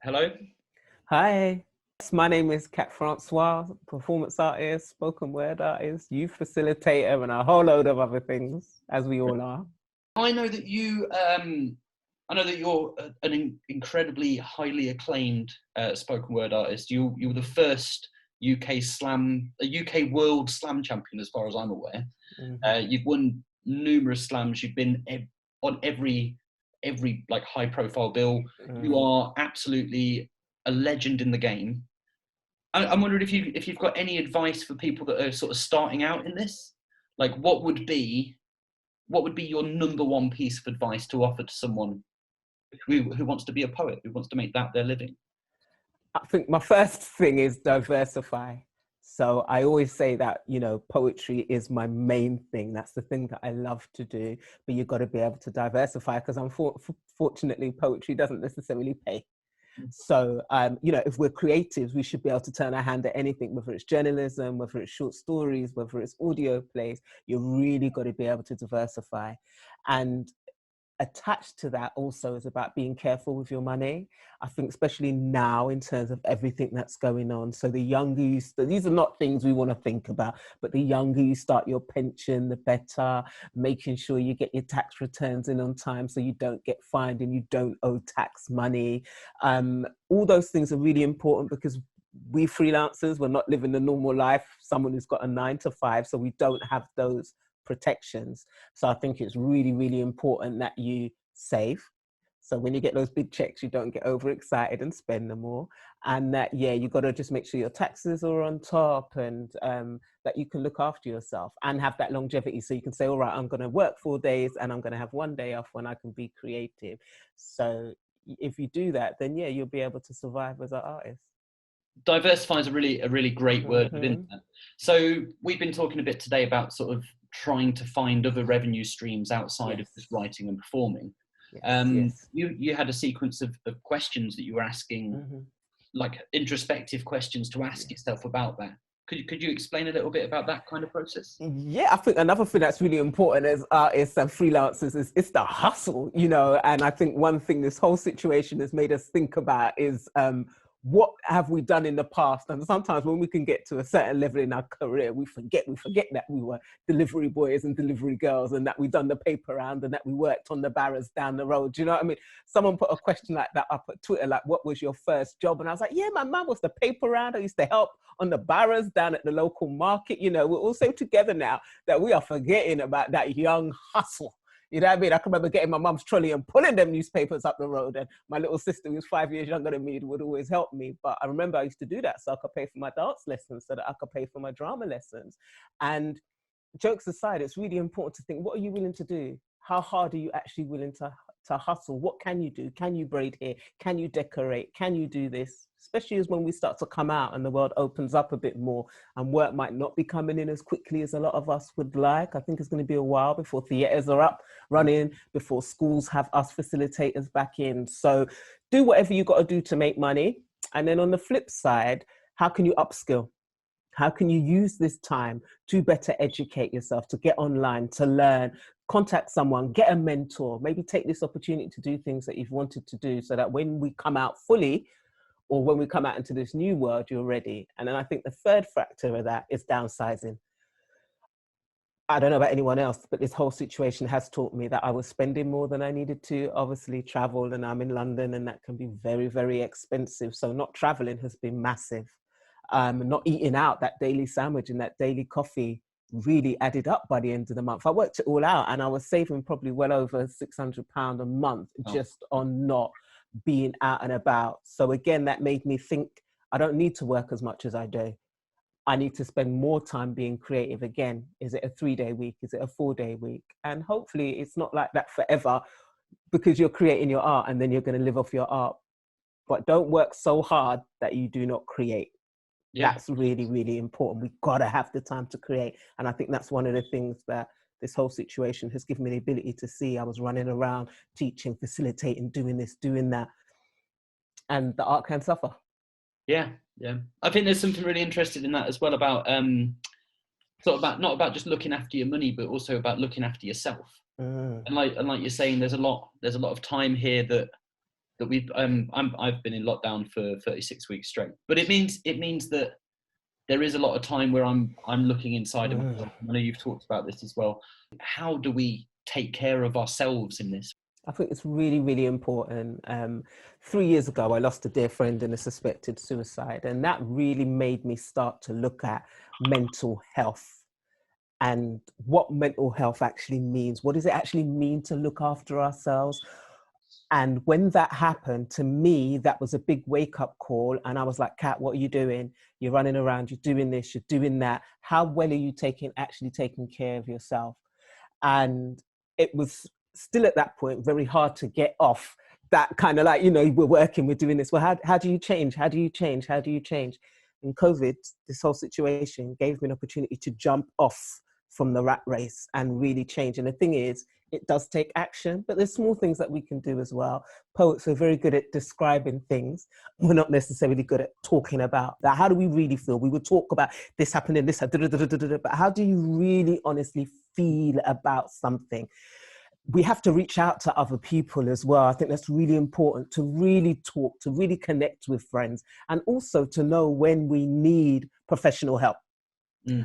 Hello. Hi, my name is François, performance artist, spoken word artist, youth facilitator, and a whole load of other things, as we all are. I know that you're an incredibly highly acclaimed spoken word artist. You were the first UK world slam champion, as far as I'm aware. Mm-hmm. You've won numerous slams. You've been on every like high profile bill. You are absolutely a legend in the game. I'm wondering if you've got any advice for people that are sort of starting out in this. Like, what would be your number one piece of advice to offer to someone who wants to be a poet, who wants to make that their living? I think my first thing is diversify. So I always say that, poetry is my main thing. That's the thing that I love to do, but you've got to be able to diversify because unfortunately, poetry doesn't necessarily pay. So, if we're creatives, we should be able to turn our hand at anything, whether it's journalism, whether it's short stories, whether it's audio plays. You really got to be able to diversify. And attached to that also is about being careful with your money. I think especially now in terms of everything that's going on. So the younger you these are not things we want to think about, but the younger you start your pension, the better. Making sure you get your tax returns in on time so you don't get fined and you don't owe tax money. All those things are really important because we freelancers, we're not living the normal life, someone who's got a 9 to 5, so we don't have those protections. So I think it's really, really important that you save. So when you get those big checks, you don't get overexcited and spend them all. And that, you got to just make sure your taxes are on top and that you can look after yourself and have that longevity. So you can say, all right, I'm going to work 4 days and I'm going to have 1 day off when I can be creative. So if you do that, then you'll be able to survive as an artist. Diversify is a really great word within that. So we've been talking a bit today about sort of trying to find other revenue streams outside of just writing and performing. You had a sequence of questions that you were asking, like introspective questions to ask yourself about that. Could you explain a little bit about that kind of process? Yeah, I think another thing that's really important as artists and freelancers is it's the hustle, and I think one thing this whole situation has made us think about is what have we done in the past? And sometimes when we can get to a certain level in our career, we forget that we were delivery boys and delivery girls and that we done the paper round and that we worked on the barrows down the road. Do you know what I mean? Someone put a question like that up at Twitter, like, what was your first job? And I was like, yeah, my mum was the paper round. I used to help on the barrows down at the local market. We're all so together now that we are forgetting about that young hustle. You know what I mean? I can remember getting my mum's trolley and pulling them newspapers up the road. And my little sister, who was 5 years younger than me, would always help me. But I remember I used to do that so I could pay for my dance lessons, so that I could pay for my drama lessons. And jokes aside, it's really important to think, what are you willing to do? How hard are you actually willing to hustle? What can you do? Can you braid hair? Can you decorate? Can you do this? Especially as when we start to come out and the world opens up a bit more and work might not be coming in as quickly as a lot of us would like. I think it's going to be a while before theatres are up running, before schools have us facilitators back in. So do whatever you got to do to make money. And then on the flip side, how can you upskill? How can you use this time to better educate yourself, to get online, to learn, contact someone, get a mentor, maybe take this opportunity to do things that you've wanted to do so that when we come out fully or when we come out into this new world, you're ready. And then I think the third factor of that is downsizing. I don't know about anyone else, but this whole situation has taught me that I was spending more than I needed to, obviously travel, and I'm in London and that can be very, very expensive. So not traveling has been massive. Not eating out, that daily sandwich and that daily coffee really added up by the end of the month. I worked it all out and I was saving probably well over £600 a month just on not being out and about. So again, that made me think I don't need to work as much as I do. I need to spend more time being creative again. Is it a 3-day week? Is it a 4-day week? And hopefully it's not like that forever because you're creating your art and then you're going to live off your art. But don't work so hard that you do not create. Yeah. That's really, really important. We've got to have the time to create. And I think that's one of the things that this whole situation has given me the ability to see. I was running around, teaching, facilitating, doing this, doing that. And the art can suffer. Yeah. I think there's something really interesting in that as well about not about just looking after your money, but also about looking after yourself. And like you're saying, there's a lot of time here that that I've been in lockdown for 36 weeks straight, but it means that there is a lot of time where I'm looking inside of myself. I know you've talked about this as well. How do we take care of ourselves in this? I think it's really, really important. 3 years ago, I lost a dear friend in a suspected suicide, and that really made me start to look at mental health and what mental health actually means. What does it actually mean to look after ourselves? And when that happened, to me, that was a big wake-up call. And I was like, Kat, what are you doing? You're running around, you're doing this, you're doing that. How well are you actually taking care of yourself? And it was still at that point very hard to get off that kind of like, you know, we're working, we're doing this. Well, how do you change? How do you change? How do you change? And COVID, this whole situation gave me an opportunity to jump off from the rat race and really change. And the thing is, it does take action, but there's small things that we can do as well. Poets are very good at describing things. We're not necessarily good at talking about that. How do we really feel? We would talk about this happening, this, but how do you really honestly feel about something? We have to reach out to other people as well. I think that's really important, to really talk, to really connect with friends, and also to know when we need professional help.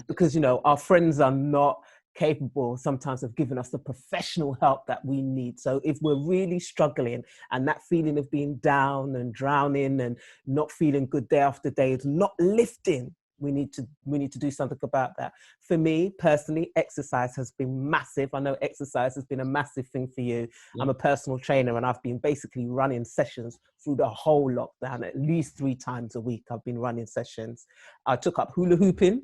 Because, you know, our friends are not capable sometimes of giving us the professional help that we need. So if we're really struggling and that feeling of being down and drowning and not feeling good day after day is not lifting, we need to do something about that. For me personally, exercise has been massive. I know exercise has been a massive thing for you. Yeah. I'm a personal trainer, and I've been basically running sessions through the whole lockdown. At least 3 times a week I've been running sessions. I took up hula hooping.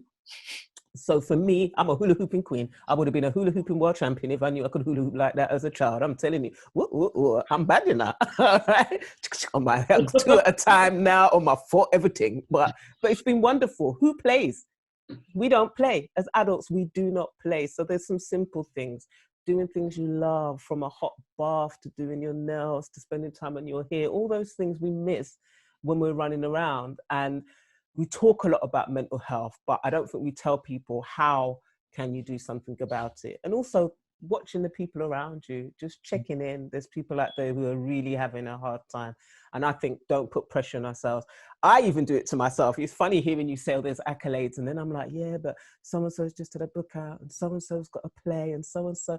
So for me, I'm a hula hooping queen. I would have been a hula hooping world champion if I knew I could hula hoop like that as a child. I'm telling you, I'm bad enough. On my head, 2 at a time now, on my foot, everything. But it's been wonderful. Who plays? We don't play. As adults, we do not play. So there's some simple things. Doing things you love, from a hot bath to doing your nails to spending time on your hair. All those things we miss when we're running around. And we talk a lot about mental health, but I don't think we tell people how can you do something about it. And also watching the people around you, just checking in. There's people out there who are really having a hard time. And I think don't put pressure on ourselves. I even do it to myself. It's funny hearing you say, oh, there's accolades. And then I'm like, yeah, but so-and-so's just had a book out and so-and-so's got a play and so-and-so.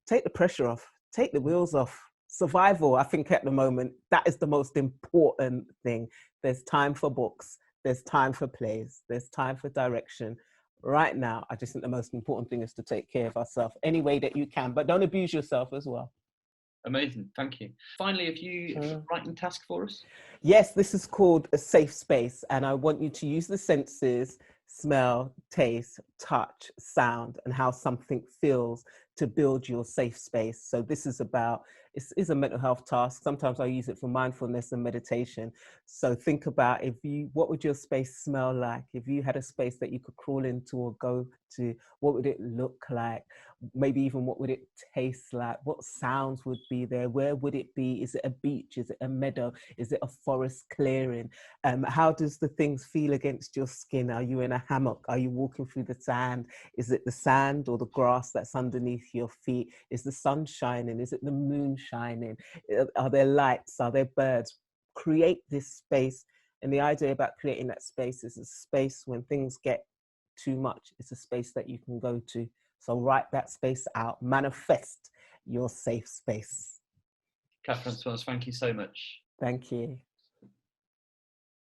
Take the pressure off, take the wheels off. Survival, I think at the moment, that is the most important thing. There's time for books. There's time for plays. There's time for direction. Right now, I just think the most important thing is to take care of ourselves any way that you can, but don't abuse yourself as well. Amazing, thank you. Finally, have you a writing task for us? Yes, this is called a safe space, and I want you to use the senses, smell, taste, touch, sound, and how something feels to build your safe space. So this is about, it's a mental health task. Sometimes I use it for mindfulness and meditation. So think about what would your space smell like? If you had a space that you could crawl into or go to, what would it look like? Maybe even what would it taste like? What sounds would be there? Where would it be? Is it a beach? Is it a meadow? Is it a forest clearing? How does the things feel against your skin? Are you in a hammock? Are you walking through the sand? Is it the sand or the grass that's underneath your feet? Is the sun shining? Is it the moon shining? Are there lights? Are there birds? Create this space. And the idea about creating that space is a space when things get too much. It's a space that you can go to. So write that space out. Manifest your safe space. François, thank you so much. Thank you.